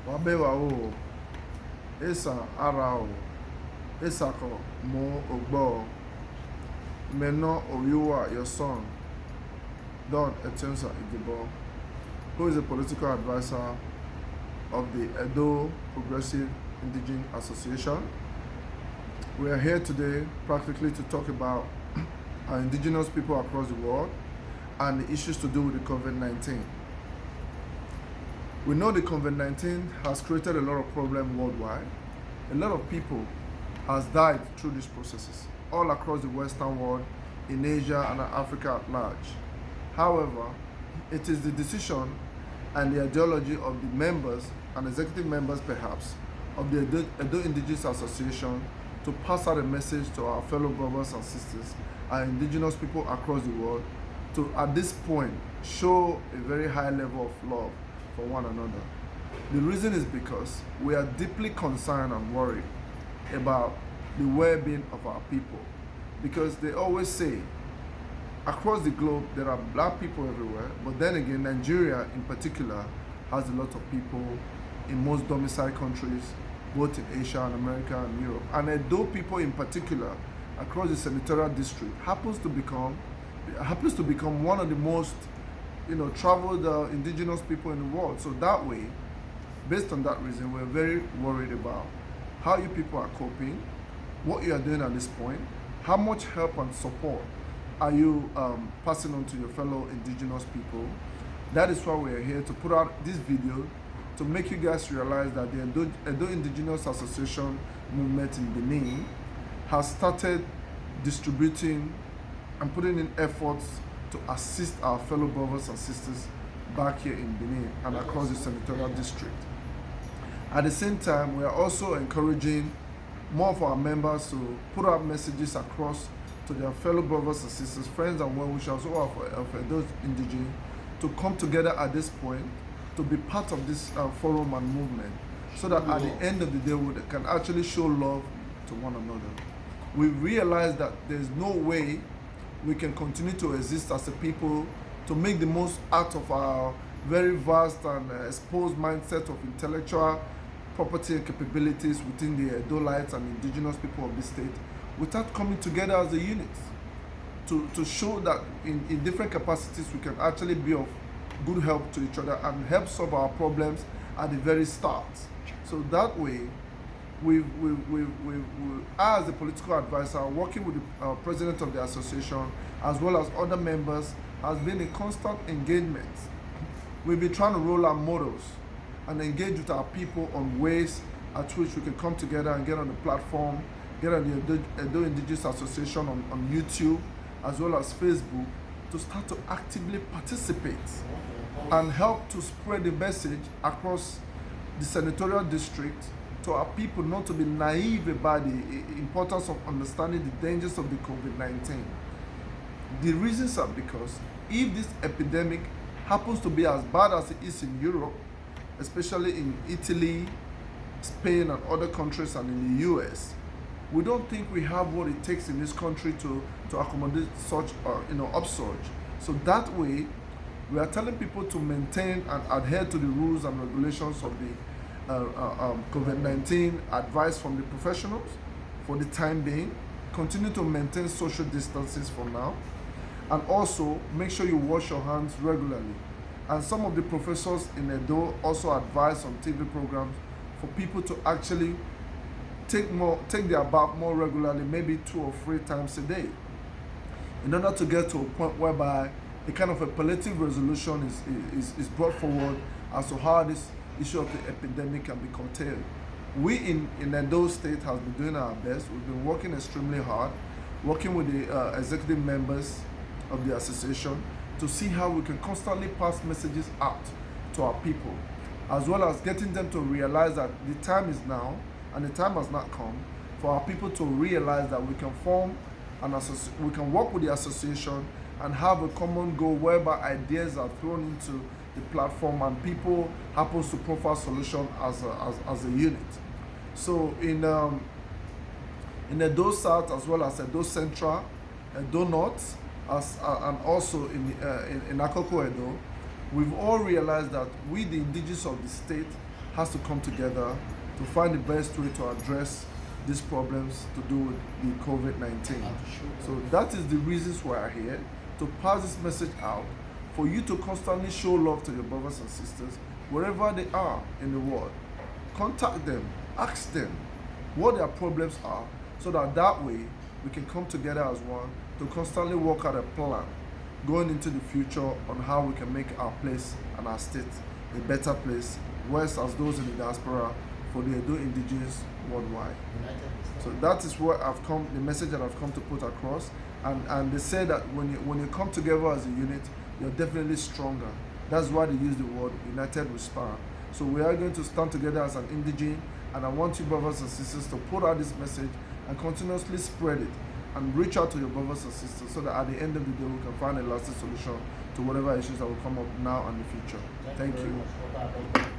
Wabewa o, Esa ara o, Esako mo ogbo, Meno Oyiwa, your son, Don Etensa Igibo, who is a political advisor of the Edo Progressive Indigenous Association. We are here today practically to talk about our indigenous people across the world and the issues to do with the COVID-19. We know the COVID-19 has created a lot of problems worldwide. A lot of people has died through these processes all across the Western world, in Asia and Africa at large. However, it is the decision and the ideology of the members and executive members perhaps of the Edo Indigenous Association to pass out a message to our fellow brothers and sisters, our indigenous people across the world, to at this point show a very high level of love for one another. The reason is because we are deeply concerned and worried about the well-being of our people, because they always say across the globe there are black people everywhere, but then again Nigeria in particular has a lot of people in most domiciled countries, both in Asia and America and Europe. And Edo people in particular across the senatorial district happens to become one of the most traveled indigenous people in the world. So that way, based on that reason, we're very worried about how you people are coping, what you are doing at this point, how much help and support are you passing on to your fellow indigenous people. That is why we are here to put out this video to make you guys realize that the Edo Indigenous Association movement in Benin has started distributing and putting in efforts to assist our fellow brothers and sisters back here in Benin and across the senatorial district. At the same time, we are also encouraging more of our members to put out messages across to their fellow brothers and sisters, friends and well-wishers of Edo Indigenous to come together at this point to be part of this forum and movement, so that at the end of the day we can actually show love to one another. We realize that there's no way we can continue to exist as a people to make the most out of our very vast and exposed mindset of intellectual property and capabilities within the Edolites and indigenous people of this state without coming together as a unit to show that in different capacities we can actually be of good help to each other and help solve our problems at the very start. So that way, we as a political advisor, working with the president of the association as well as other members, has been in constant engagement. We've been trying to roll out models and engage with our people on ways at which we can come together and get on the platform, get on the Edo Indigenous Association on YouTube as well as Facebook, to start to actively participate and help to spread the message across the senatorial district to our people not to be naive about the importance of understanding the dangers of the COVID-19. The reasons are because if this epidemic happens to be as bad as it is in Europe, especially in Italy, Spain and other countries and in the US, we don't think we have what it takes in this country to accommodate such upsurge. So that way, we are telling people to maintain and adhere to the rules and regulations of the COVID-19 advice from the professionals for the time being. Continue to maintain social distances for now, and also make sure you wash your hands regularly. And some of the professors in Edo also advise on TV programs for people to actually take their bath more regularly, maybe 2 or 3 times a day, in order to get to a point whereby a kind of a palliative resolution is brought forward as to how this issue of the epidemic can be curtailed. We in Edo State has been doing our best. We've been working extremely hard, working with the executive members of the association to see how we can constantly pass messages out to our people, as well as getting them to realize that the time is now and the time has not come for our people to realize that we can form we can work with the association and have a common goal whereby ideas are thrown into the platform and people happens to profile solution as a unit. So in Edo South as well as Edo Central, Edo North, and also in Akoko Edo, we've all realized that we, the indigenous of the state, has to come together to find the best way to address these problems to do with the COVID-19. So that is the reasons why I'm here, to pass this message out, for you to constantly show love to your brothers and sisters wherever they are in the world. Contact them, ask them what their problems are, so that way we can come together as one to constantly work out a plan going into the future on how we can make our place and our state a better place, worse as those in the diaspora, for the Edo indigenes worldwide. So that is what I've come, the message that I've come to put across. And they say that when you come together as a unit, you're definitely stronger. That's why they use the word united we stand. So we are going to stand together as an indigene, and I want you brothers and sisters to put out this message and continuously spread it and reach out to your brothers and sisters, so that at the end of the day we can find a lasting solution to whatever issues that will come up now and in the future. Thank you.